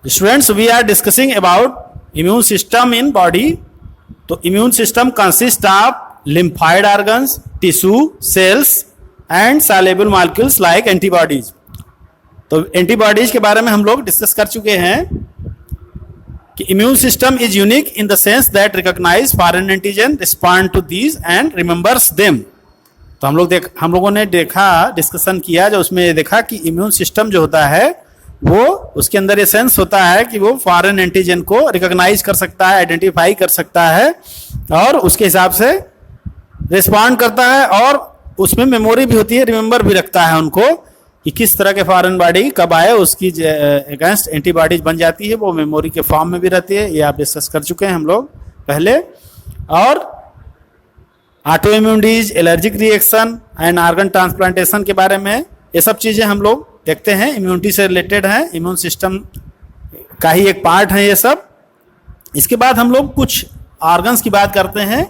Students, we are discussing about immune system in body. तो immune system consist of lymphoid organs, tissue, cells and soluble molecules like antibodies. तो antibodies के बारे में हम लोग discuss कर चुके हैं कि immune system is unique in the sense that recognize foreign antigen, respond to these and remembers them. तो हम लोगों ने देखा, डिस्कशन किया, जो उसमें देखा कि इम्यून सिस्टम जो होता है वो उसके अंदर ये सेंस होता है कि वो फॉरेन एंटीजन को रिकॉग्नाइज कर सकता है, आइडेंटिफाई कर सकता है और उसके हिसाब से रिस्पॉन्ड करता है, और उसमें मेमोरी भी होती है, रिमेंबर भी रखता है उनको कि किस तरह के फॉरेन बॉडी कब आए, उसकी अगेंस्ट एंटीबॉडीज बन जाती है, वो मेमोरी के फॉर्म में भी रहती है. ये आप डिस्कस कर चुके हैं हम लोग पहले. और auto immune disease, allergic reaction and organ transplantation के बारे में ये सब चीज़ें हम लोग देखते हैं, इम्यूनिटी से रिलेटेड है, इम्यून सिस्टम का ही एक पार्ट है ये सब. इसके बाद हम लोग कुछ ऑर्गन्स की बात करते हैं,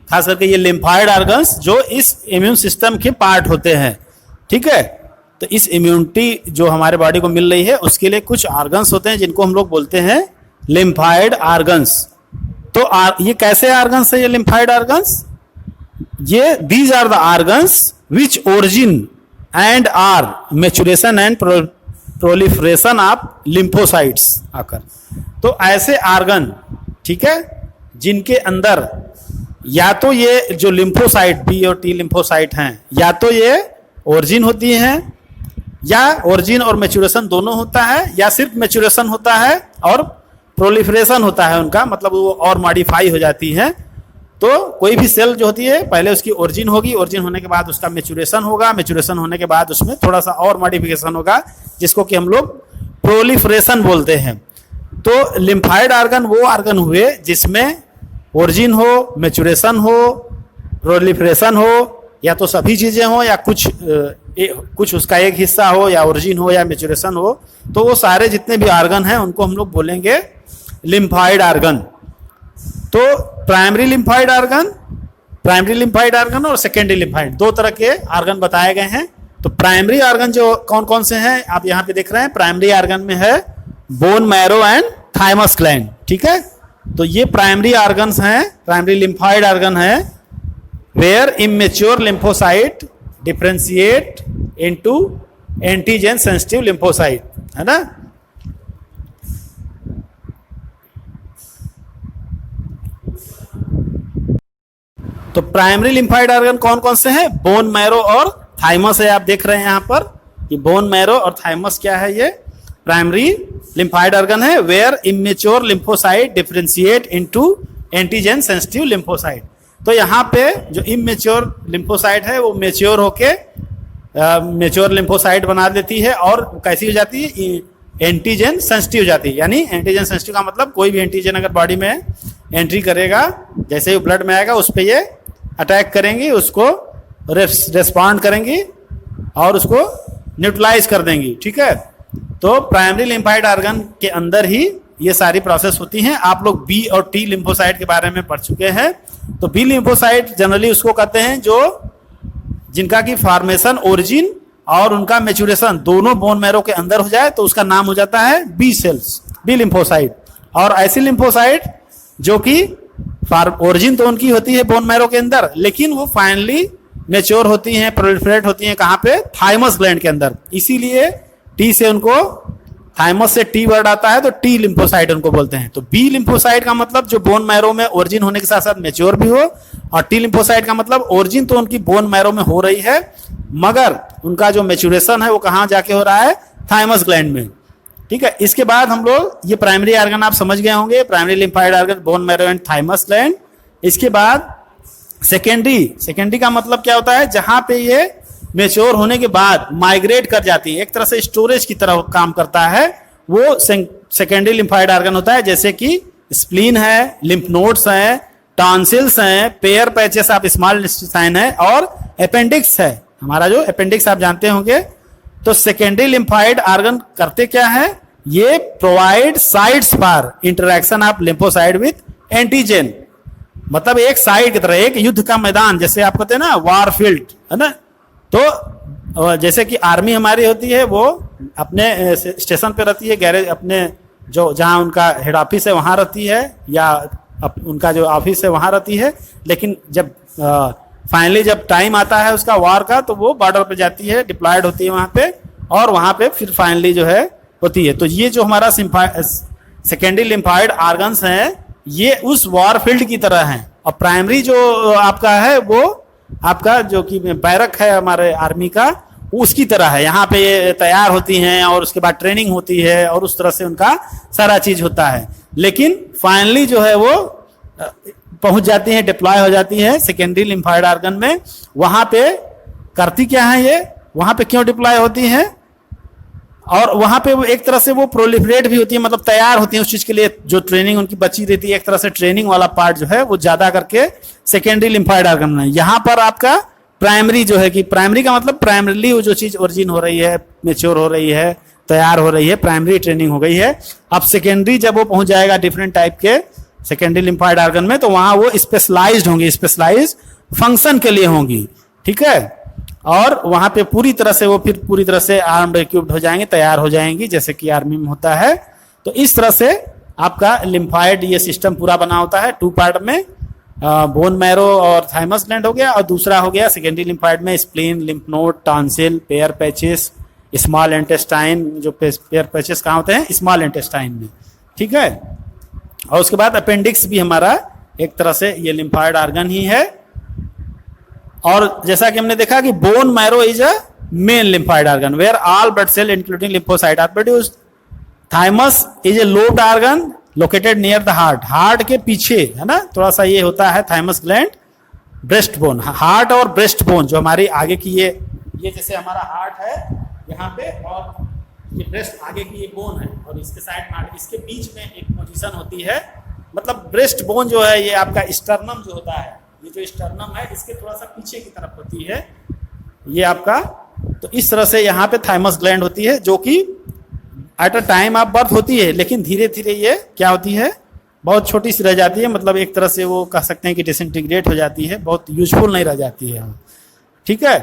खास करके ये लिम्फॉइड ऑर्गन्स जो इस इम्यून सिस्टम के पार्ट होते हैं. ठीक है, तो इस इम्यूनिटी जो हमारे बॉडी को मिल रही है उसके लिए कुछ ऑर्गन्स होते हैं जिनको हम लोग बोलते हैं लिम्फॉइड ऑर्गन्स. तो ये कैसे ऑर्गन्स है ये लिम्फॉइड ऑर्गन्स? ये these are the organs which origin and are maturation and proliferation of lymphocytes आकर. तो ऐसे ऑर्गन, ठीक है, जिनके अंदर या तो ये जो लिम्फोसाइट, बी और टी लिम्फोसाइट हैं, या तो ये ओरिजिन होती हैं, या ओरिजिन और मैच्योरेशन दोनों होता है, या सिर्फ मैच्योरेशन होता है और प्रोलिफरेशन होता है उनका, मतलब वो और मॉडिफाई हो जाती हैं. तो कोई भी सेल जो होती है पहले उसकी ओरिजिन होगी, ओरिजिन होने के बाद उसका मैच्योरेशन होगा, मैच्योरेशन होने के बाद उसमें थोड़ा सा और मॉडिफिकेशन होगा, जिसको कि हम लोग प्रोलिफरेशन बोलते हैं. तो लिम्फॉइड ऑर्गन वो ऑर्गन हुए जिसमें ओरिजिन हो, मैच्योरेशन हो, प्रोलिफरेशन हो, या तो सभी चीज़ें हो, या कुछ उसका एक हिस्सा हो, या ओरिजिन हो या मैच्योरेशन हो. तो वो सारे जितने भी ऑर्गन हैं उनको हम लोग बोलेंगे लिम्फॉइड ऑर्गन. तो प्राइमरी लिम्फॉइड ऑर्गन और सेकेंडरी लिम्फॉइड, दो तरह के ऑर्गन बताए गए हैं. तो प्राइमरी ऑर्गन जो कौन कौन से हैं आप यहाँ पे देख रहे हैं. प्राइमरी ऑर्गन में है bone marrow and thymus gland. ठीक है, तो ये प्राइमरी ऑर्गन्स हैं, प्राइमरी लिम्फॉइड ऑर्गन है, where immature lymphocyte differentiate into antigen sensitive lymphocyte, है ना. तो प्राइमरी लिम्फॉइड ऑर्गन कौन कौन से हैं? बोन मैरो और थाइमस है. आप देख रहे हैं यहाँ पर कि बोन मैरो और थाइमस क्या है, ये प्राइमरी लिम्फॉइड ऑर्गन है, where immature lymphocyte differentiate into antigen sensitive lymphocyte. तो यहाँ पे जो इमेच्योर लिम्फोसाइट है वो मेच्योर होके मेच्योर लिम्फोसाइट बना देती है, और कैसी हो जाती है? एंटीजन सेंसिटिव हो जाती है. यानी एंटीजन सेंसिटिव का मतलब कोई भी एंटीजन अगर बॉडी में एंट्री करेगा, जैसे ही ब्लड में आएगा उस पर ये अटैक करेंगी, उसको रेस्पॉन्ड करेंगी और उसको न्यूट्रलाइज कर देंगी. ठीक है, तो प्राइमरी लिम्फॉइड ऑर्गन के अंदर ही ये सारी प्रोसेस होती हैं. आप लोग बी और टी लिम्फोसाइट के बारे में पढ़ चुके हैं. तो बी लिम्फोसाइट जनरली उसको कहते हैं जो जिनका की फॉर्मेशन, ओरिजिन और उनका मैच्योरेशन दोनों बोन मैरो के अंदर हो जाए तो उसका नाम हो जाता है बी सेल्स, बी लिम्फोसाइट. और ऐसी लिम्फोसाइट जो कि ओरिजिन तो उनकी होती है बोन मैरो के अंदर, लेकिन वो फाइनली मैच्योर होती हैं, प्रोलिफरेट होती हैं कहाँ पे? थाइमस ग्लैंड के अंदर. इसीलिए टी से उनको, थाइमस से टी वर्ड आता है तो टी लिम्फोसाइट उनको बोलते हैं. तो बी लिम्फोसाइट का मतलब जो बोन मैरो में ओरिजिन होने के साथ साथ मैच्योर भी हो, और टी लिम्फोसाइट का मतलब ओरिजिन तो उनकी बोन मैरो में हो रही है, मगर उनका जो मैच्योरेशन है वो कहाँ जाके हो रहा है? थाइमस ग्लैंड में. ठीक है, इसके बाद हम लोग ये प्राइमरी ऑर्गन आप समझ गए होंगे, primary lymphoid organ, bone marrow and thymus gland. इसके बाद सेकेंडरी का मतलब क्या होता है? जहां पे ये मेच्योर होने के बाद माइग्रेट कर जाती है, एक तरह से स्टोरेज की तरह काम करता है, वो सेकेंडरी लिम्फॉइड ऑर्गन होता है. जैसे कि स्प्लीन है, लिम्फ नोड्स हैं, टॉन्सिल्स हैं, pair patches of small intestine है, और अपेंडिक्स है. हमारा जो अपेंडिक्स आप जानते होंगे. तो सेकेंडरी लिम्फॉइड ऑर्गन करते क्या है? ये provide sites for interaction of lymphocyte with antigen. मतलब एक साइड की तरह, एक युद्ध का मैदान, जैसे आप कहते हैं ना वॉर फील्ड, है ना. तो जैसे कि आर्मी हमारी होती है, वो अपने स्टेशन पे रहती है, गैरेज अपने जो जहाँ उनका हेड ऑफिस है वहाँ रहती है, या उनका जो ऑफिस है वहाँ रहती है। लेकिन जब फाइनली जब टाइम आता है उसका वॉर का, तो वो बॉर्डर पे जाती है, डिप्लॉयड होती है वहाँ पे, और वहाँ पे फिर फाइनली जो है होती है। तो ये जो हमारा सेकेंडरी लिम्फॉइड ऑर्गन्स हैं ये उस वॉर फील्ड की तरह हैं, और प्राइमरी जो आपका है वो आपका जो कि बैरक है हमारे आर्मी का, उसकी तरह है। यहाँ पे ये तैयार होती हैं और उसके बाद ट्रेनिंग होती है और उस तरह से उनका सारा चीज होता है। लेकिन फाइनली जो है वो पहुंच जाती हैं, डिप्लॉय हो जाती है सेकेंडरी लिम्फॉइड ऑर्गन में। वहां पे करती क्या है ये, वहां पे क्यों डिप्लॉय होती हैं, और वहां पे वो एक तरह से वो प्रोलिफरेट भी होती है, मतलब तैयार होती है उस चीज के लिए जो ट्रेनिंग उनकी बची रहती है। एक तरह से ट्रेनिंग वाला पार्ट जो है वो ज्यादा करके सेकेंडरी लिम्फॉइड ऑर्गन में। यहाँ पर आपका प्राइमरी जो है कि प्राइमरी का मतलब प्राइमरीली वो जो चीज ओरिजिन हो रही है, मेच्योर हो रही है, तैयार हो रही है, प्राइमरी ट्रेनिंग हो गई है। अब सेकेंडरी जब वो पहुंच जाएगा डिफरेंट टाइप के सेकेंडरी लिम्फॉइड ऑर्गन में, तो वहां वो स्पेशलाइज्ड होंगी, स्पेशलाइज्ड फंक्शन के लिए होंगी, ठीक है। और वहां पे पूरी तरह से वो फिर पूरी तरह से आर्म्ड इक्विप्ड हो जाएंगे, तैयार हो जाएंगी, जैसे कि आर्मी में होता है। तो इस तरह से आपका लिम्फॉइड ये सिस्टम पूरा बना होता है 2 पार्ट में, बोन मैरो और थाइमस ग्लैंड हो गया, और दूसरा हो गया सेकेंडरी लिम्फॉइड में spleen, lymph node, tonsil, pair patches, small intestine. जो पेयर पैचेस कहाँ होते हैं, स्मॉल इंटेस्टाइन में, ठीक है। और उसके बाद अपेंडिक्स भी हमारा एक तरह से ये लिम्फॉइड ऑर्गन ही है। और जैसा कि हमने देखा कि bone marrow is a main lymphoid organ where all blood cell including lymphocyte are produced. Thymus is a lobed organ located near the heart, heart के पीछे है ना, थोड़ा सा ये होता है thymus gland. Breast bone, heart और ब्रेस्ट बोन जो हमारी आगे की ये जैसे हमारा हार्ट है यहाँ पे, और ये ब्रेस्ट आगे की ये बोन है, और इसके साइड में इसके बीच में एक पोजीशन होती है। मतलब ब्रेस्ट बोन जो है ये आपका स्टर्नम जो होता है, ये जो स्टर्नम है इसके थोड़ा सा पीछे की तरफ होती है ये आपका। तो इस तरह से यहाँ पे थाइमस ग्लैंड होती है जो कि at a time of birth होती है, लेकिन धीरे धीरे ये क्या होती है, बहुत छोटी सी रह जाती है। मतलब एक तरह से वो कह सकते हैं कि डिसइंटीग्रेट हो जाती है, बहुत यूजफुल नहीं रह जाती है, ठीक है।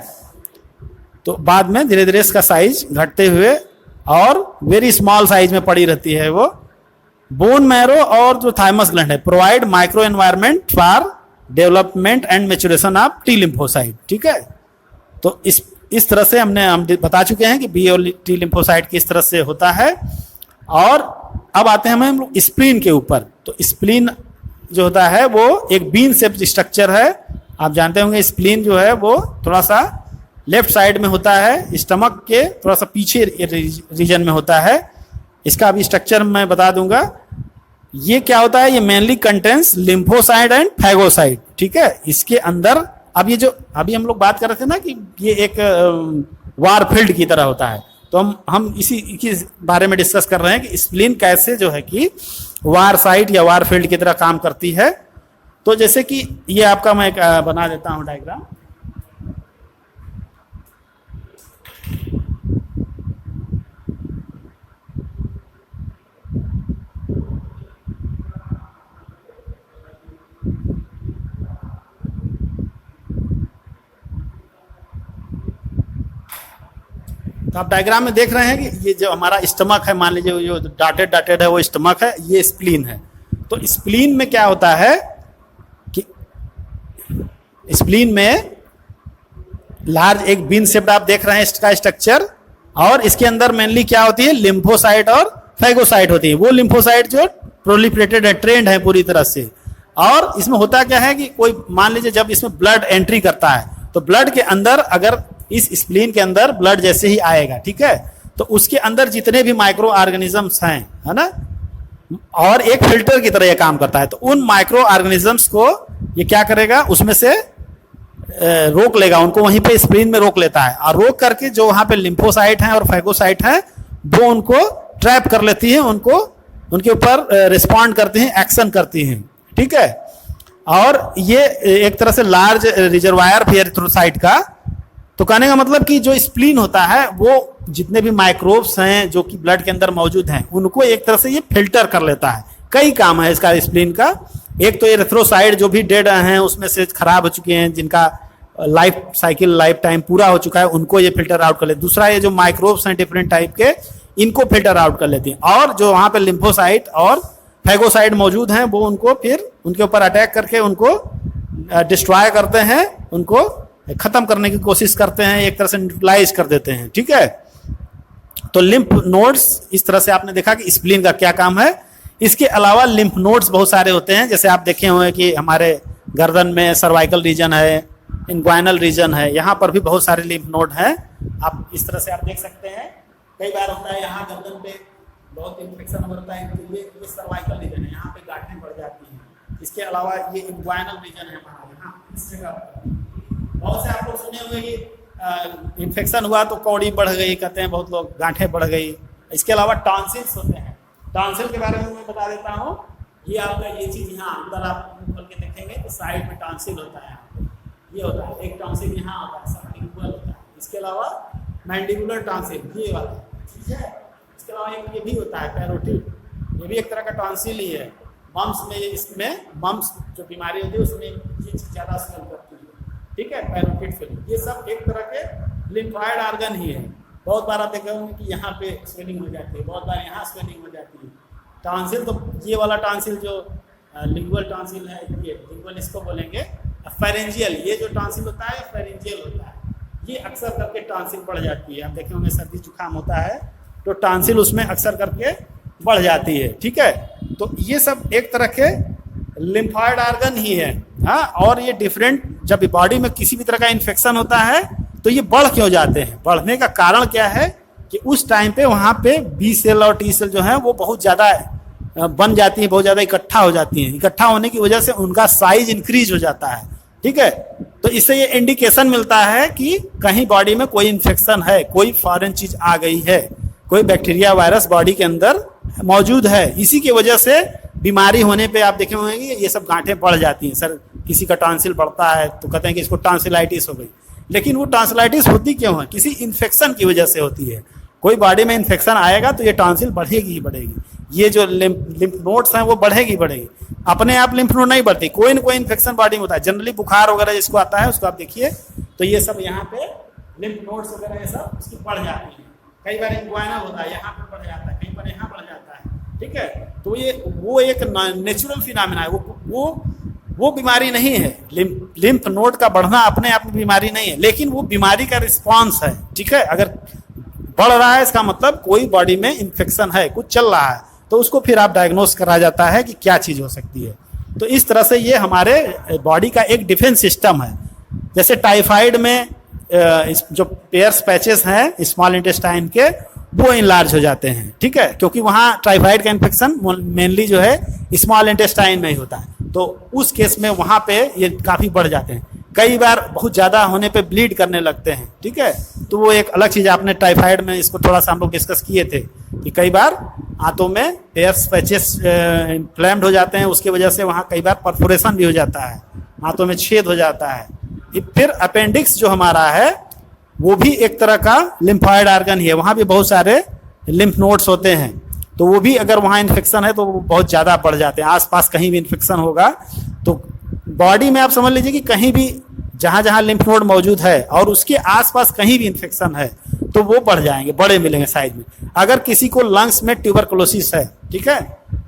तो बाद में धीरे धीरे इसका साइज घटते हुए और वेरी स्मॉल साइज में पड़ी रहती है वो। बोन मैरो और जो थाइमस ग्लैंड है provide micro environment for development and maturation of T lymphocyte, ठीक है। तो इस तरह से हम बता चुके हैं कि बी और टी लिम्फोसाइट किस तरह से होता है। और अब आते हैं हम लोग स्प्लीन के ऊपर। तो स्प्लीन जो होता है वो एक बीन शेप्ड स्ट्रक्चर है। आप जानते होंगे स्प्लीन जो है वो थोड़ा सा लेफ्ट साइड में होता है, स्टमक के थोड़ा सा पीछे रीजन में होता है। इसका अभी स्ट्रक्चर मैं बता दूंगा। ये क्या होता है, ये mainly contains lymphocyte and phagocyte, ठीक है। इसके अंदर अब ये जो अभी हम लोग बात कर रहे थे ना कि ये एक वार फील्ड की तरह होता है, तो हम इसी के बारे में डिस्कस कर रहे हैं कि स्प्लीन कैसे जो है कि वार साइट या वार फील्ड की तरह काम करती है। तो जैसे कि ये आपका मैं बना देता हूं डायग्राम। तो आप डायग्राम में देख रहे हैं कि ये जो हमारा स्टमक है, मान लीजिए जो डॉटेड डॉटेड है वो स्टमक है, ये स्प्लीन है। तो स्प्लीन में क्या होता है कि स्प्लीन में लार्ज एक बीन शेप्ड आप देख रहे हैं इसका स्ट्रक्चर, और इसके अंदर मेनली क्या होती है, लिम्फोसाइट और फैगोसाइट होती है। वो लिम्फोसाइट जो प्रोलिफरेटेड है, ट्रेंड है पूरी तरह से। और इसमें होता क्या है कि कोई मान लीजिए जब इसमें ब्लड एंट्री करता है, तो ब्लड के अंदर अगर इस स्प्लीन के अंदर ब्लड जैसे ही आएगा, ठीक है, तो उसके अंदर जितने भी माइक्रो ऑर्गेनिजम्स हैं, है ना, और एक फिल्टर की तरह ये काम करता है। तो उन माइक्रो ऑर्गेनिजम्स को ये क्या करेगा, उसमें से रोक लेगा, उनको वहीं पे स्प्लीन में रोक लेता है, और रोक करके जो वहां पे लिम्फोसाइट हैं और फैगोसाइट हैं वो उनको ट्रैप कर लेती हैं, उनको उनके ऊपर रिस्पॉन्ड करती हैं, एक्शन करती हैं, ठीक है। और ये एक तरह से लार्ज रिजर्वायर भी एरिथ्रोसाइट का। तो कहने का मतलब कि जो स्प्लीन होता है वो जितने भी माइक्रोब्स हैं जो कि ब्लड के अंदर मौजूद हैं उनको एक तरह से ये फिल्टर कर लेता है। कई काम है इसका स्प्लीन का। एक तो एरिथ्रोसाइट जो भी डेड हैं उसमें से खराब हो चुके हैं, जिनका लाइफ टाइम पूरा हो चुका है, उनको ये फिल्टर आउट कर ले। दूसरा ये जो माइक्रोब्स हैं डिफरेंट टाइप के, इनको फिल्टर आउट कर लेती हैं, और जो वहां पे लिम्फोसाइट और फैगोसाइट मौजूद हैं वो उनको फिर उनके ऊपर अटैक करके उनको डिस्ट्रॉय करते हैं, उनको खत्म करने की कोशिश करते हैं, एक तरह से न्यूट्रलाइज कर देते हैं। ठीक है, तो लिम्फ नोड्स इस तरह से आपने देखा कि स्प्लीन का क्या काम है। इसके अलावा लिम्फ नोड्स बहुत सारे होते हैं, जैसे आप देखे हुए कि हमारे गर्दन में सर्वाइकल रीजन है, इंग्वाइनल रीजन है, यहाँ पर भी बहुत सारे लिम्फ नोड हैं। आप इस तरह से आप देख सकते हैं, कई बार होता है यहाँ गर्दन पे बहुत इन्फेक्शन होता है, तो ये सर्वाइकल रीजन है, यहाँ पे गांठें बढ़ जाती हैं। इसके अलावा ये इंग्वाइनल रीजन है हमारा, यहाँ इस जगह बहुत से आप लोग सुने हुए कि इन्फेक्शन हुआ तो कौड़ी बढ़ गई, कहते हैं बहुत लोग, गांठें बढ़ गई। इसके अलावा टॉन्सिल्स होते हैं, टॉन्सिल के बारे में मैं बता देता हूँ। ये आपका ये चीज़ यहाँ अंदर आप खोल के देखेंगे तो साइड में टॉन्सिल होता है, ये होता है एक टॉन्सिल यहाँ होता है, सबलिंगुअल होता है। इसके अलावा मैंडिबुलर टॉन्सिल ये वाला, ठीक है। इसके अलावा एक ये भी होता है पैरोटिड, ये भी एक तरह का टॉन्सिल ही है। मम्स में, इसमें मम्स जो बीमारी होती है उसमें ये चीज़ ज़्यादा स्मेल करती है, ठीक है, पैरोटिड फिलिंग। ये सब एक तरह के लिम्फॉइड ऑर्गन ही है। बहुत बार आप देखे होंगे कि यहाँ पे स्वेलिंग हो जाती है, बहुत बार यहाँ स्वेलिंग हो जाती है। टॉन्सिल तो ये वाला टॉन्सिल जो लिंगुअल टॉन्सिल है, ये लिंगुअल इसको बोलेंगे। फेरेंजियल, ये जो टॉन्सिल होता है फेरेंजियल होता है, ये अक्सर करके टॉन्सिल बढ़ जाती है। आप देखे होंगे सर्दी जुकाम होता है तो टॉन्सिल उसमें अक्सर करके बढ़ जाती है, ठीक है। तो ये सब एक तरह के लिम्फॉइड ऑर्गन ही है, हाँ। और ये डिफरेंट, जब बॉडी में किसी भी तरह का इन्फेक्शन होता है तो ये बढ़ क्यों जाते हैं? बढ़ने का कारण क्या है कि उस टाइम पे वहाँ पे बी सेल और टी सेल जो है वो बहुत ज़्यादा बन जाती है, बहुत ज़्यादा इकट्ठा हो जाती हैं। इकट्ठा होने की वजह से उनका साइज इंक्रीज हो जाता है, ठीक है। तो इससे ये इंडिकेशन मिलता है कि कहीं बॉडी में कोई इन्फेक्शन है, कोई फॉरेन चीज आ गई है, कोई बैक्टीरिया वायरस बॉडी के अंदर मौजूद है। इसी की वजह से बीमारी होने पे आप देखे होंगे कि ये सब गांठें बढ़ जाती हैं। सर किसी का टॉन्सिल बढ़ता है तो कहते हैं कि इसको टॉन्सिलाइटिस हो गई, लेकिन वो टॉन्सिलाइटिस होती क्यों है? किसी इन्फेक्शन की वजह से होती है। कोई बॉडी में इन्फेक्शन आएगा तो ये टॉन्सिल बढ़ेगी ही बढ़ेगी। ये जो लिम्फ नोड्स हैं वो बढ़ेगी बढ़ेगी, अपने आप लिम्फ नोड नहीं बढ़ती, कोई ना कोई इन्फेक्शन बॉडी में होता है। जनरली बुखार वगैरह जिसको आता है उसको आप देखिए तो ये सब यहाँ पे लिम्फ नोड्स वगैरह ये सब उसकी बढ़ जाती है। कई बार इंग्वाइनल होता है, यहाँ पर बढ़ जाता है, कहीं पर यहाँ बढ़ जाता है, ठीक है। तो ये वो एक नेचुरल फिनोमेना है, वो बीमारी नहीं है। लिम्फ नोड का बढ़ना अपने आप में बीमारी नहीं है, लेकिन वो बीमारी का रिस्पॉन्स है, ठीक है। अगर बढ़ रहा है इसका मतलब कोई बॉडी में इन्फेक्शन है, कुछ चल रहा है, तो उसको फिर आप डायग्नोस करा जाता है कि क्या चीज़ हो सकती है। तो इस तरह से ये हमारे बॉडी का एक डिफेंस सिस्टम है। जैसे टाइफाइड में जो पेयर्स पैचेस हैं स्मॉल इंटेस्टाइन के, वो इनलार्ज हो जाते हैं, ठीक है, क्योंकि वहाँ टाइफाइड का इन्फेक्शन मेनली जो है स्मॉल इंटेस्टाइन में ही होता है। तो उस केस में वहाँ पे ये काफ़ी बढ़ जाते हैं। कई बार बहुत ज़्यादा होने पे ब्लीड करने लगते हैं, ठीक है। तो वो एक अलग चीज़, आपने टाइफाइड में इसको थोड़ा सा हम लोग डिस्कस किए थे कि कई बार हाथों में पेयर्स पैचेस इन्फ्लेम्ड हो जाते हैं, उसकी वजह से वहाँ कई बार परफोरेशन भी हो जाता है, हाथों में छेद हो जाता है। फिर अपेंडिक्स जो हमारा है वो भी एक तरह का लिम्फॉइड ऑर्गन ही है, वहाँ भी बहुत सारे लिम्फ नोड्स होते हैं। तो वो भी अगर वहाँ इन्फेक्शन है तो वो बहुत ज़्यादा बढ़ जाते हैं। आसपास कहीं भी इन्फेक्शन होगा तो बॉडी में आप समझ लीजिए कि कहीं भी जहाँ जहाँ लिम्फ नोड मौजूद है और उसके आसपास कहीं भी इन्फेक्शन है तो वो बढ़ जाएंगे, बड़े मिलेंगे साइज में। अगर किसी को लंग्स में ट्यूबरकुलोसिस है, ठीक है,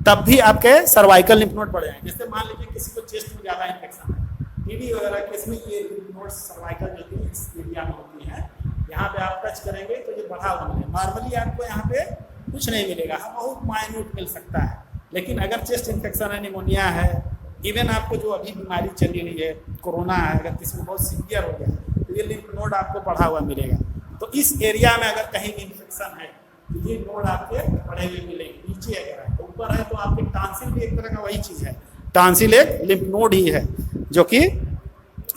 तब भी आपके सर्वाइकल लिम्फ नोड बढ़ जाएंगे। जैसे मान लीजिए किसी को चेस्ट में ज़्यादा इन्फेक्शन है, टीबी वगैरह केस में ये लिम्फ नोड्स सर्वाइकल जो इस एरिया में होती हैं, यहाँ पे आप टच करेंगे तो ये बढ़ा हुआ मिलेगा। नॉर्मली आपको यहाँ पे कुछ नहीं मिलेगा, बहुत माइन्यूट मिल सकता है। लेकिन अगर चेस्ट इन्फेक्शन है, निमोनिया है, इवन आपको जो अभी बीमारी चली रही है कोरोना है, अगर किसी को बहुत सीवियर हो गया तो ये लिम्फ नोड आपको बढ़ा हुआ मिलेगा। तो इस एरिया में अगर कहीं भी इन्फेक्शन है तो ये नोड आपके बढ़े हुए मिलेंगे। नीचे अगर है, ऊपर है तो आपके टॉन्सिल भी एक तरह का वही चीज़ है। टॉन्सिल एक लिम्फ नोड ही है जो कि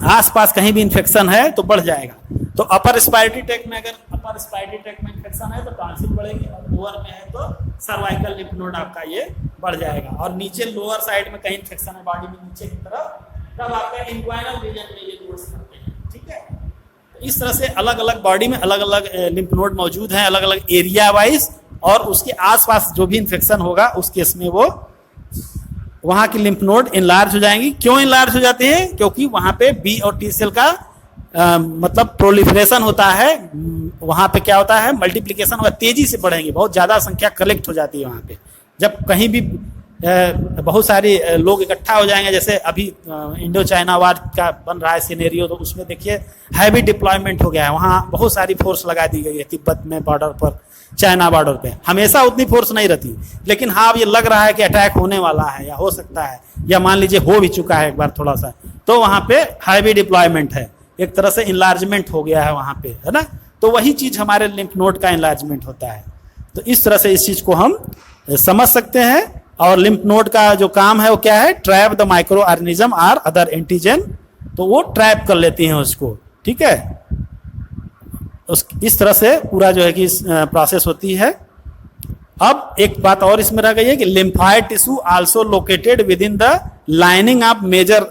आसपास कहीं भी इन्फेक्शन है तो बढ़ जाएगा। तो अपर रिस्पायरेटरी ट्रैक्ट में, अगर अपर रिस्पायरेटरी ट्रैक्ट में इन्फेक्शन है तो टॉन्सिल बढ़ेगी, और लोअर में है तो सर्वाइकल लिम्फ नोड आपका ये बढ़ जाएगा। और नीचे लोअर साइड में कहीं इन्फेक्शन है बॉडी में नीचे की तरफ, तब आपका इंग्वाइनल रीजन में ये नोड्स करते हैं, ठीक है। तो इस तरह से अलग अलग बॉडी में अलग अलग लिम्फ नोड मौजूद हैं, अलग अलग एरिया वाइज, और उसके आसपास जो भी इन्फेक्शन होगा उस केस में वो वहाँ की लिम्फ नोड इनलार्ज हो जाएंगी। क्यों इनलार्ज हो जाती है? क्योंकि वहाँ पे बी और टी सेल का मतलब प्रोलिफरेशन होता है, वहां पे क्या होता है, मल्टीप्लीकेशन होगा, तेजी से बढ़ेंगे, बहुत ज्यादा संख्या कलेक्ट हो जाती है वहां पे। जब कहीं भी बहुत सारे लोग इकट्ठा हो जाएंगे, जैसे अभी इंडो चाइना वार का बन रहा है सिनेरियो, तो उसमें देखिए हैवी डिप्लॉयमेंट हो गया है, वहाँ बहुत सारी फोर्स लगा दी गई है तिब्बत में बॉर्डर पर, चाइना बॉर्डर पे। हमेशा उतनी फोर्स नहीं रहती, लेकिन हाँ अब ये लग रहा है कि अटैक होने वाला है या हो सकता है, या मान लीजिए हो भी चुका है एक बार थोड़ा सा, तो वहाँ पे हैवी डिप्लॉयमेंट है, एक तरह से इनलार्जमेंट हो गया है वहाँ पे, है ना। तो वही चीज हमारे लिम्फ नोड का इनलार्जमेंट होता है। तो इस तरह से इस चीज को हम समझ सकते हैं। और लिम्फ नोड का जो काम है वो क्या है, trap the microorganism or other antigen, तो वो ट्रैप कर लेती हैं उसको, ठीक है। इस तरह से पूरा जो है कि प्रोसेस होती है। अब एक बात और इसमें रह गई है कि lymphoid tissue also located within the lining of major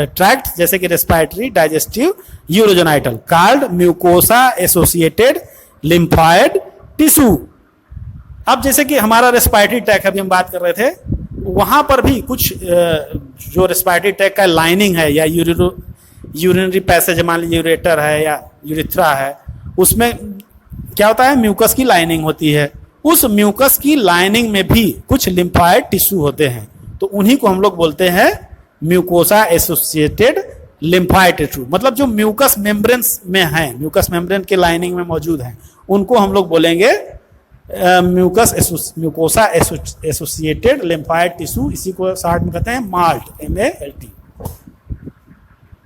tract, जैसे कि respiratory, digestive, urogenital, called mucosa associated lymphoid tissue. अब जैसे कि हमारा रेस्पिरेटरी ट्रैक्ट, अभी हम बात कर रहे थे, वहां पर भी कुछ जो रेस्पिरेटरी ट्रैक्ट का लाइनिंग है या यूरिनरी पैसेज, मान लीजिए यूरेटर है या यूरिथ्रा है, उसमें क्या होता है, म्यूकस की लाइनिंग होती है। उस म्यूकस की लाइनिंग में भी कुछ लिम्फाइड टिश्यू होते हैं, तो उन्हीं को हम लोग बोलते हैं म्यूकोसा एसोसिएटेड लिम्फाइड टिश्यू। मतलब जो म्यूकस मेम्ब्रेन में है, म्यूकस मेम्ब्रेन के लाइनिंग में मौजूद हैं, उनको हम लोग बोलेंगे म्यूकोसा एसोसिएटेड लिम्फाइड टिश्यू। इसी को शॉर्ट में कहते हैं माल्ट, MALT।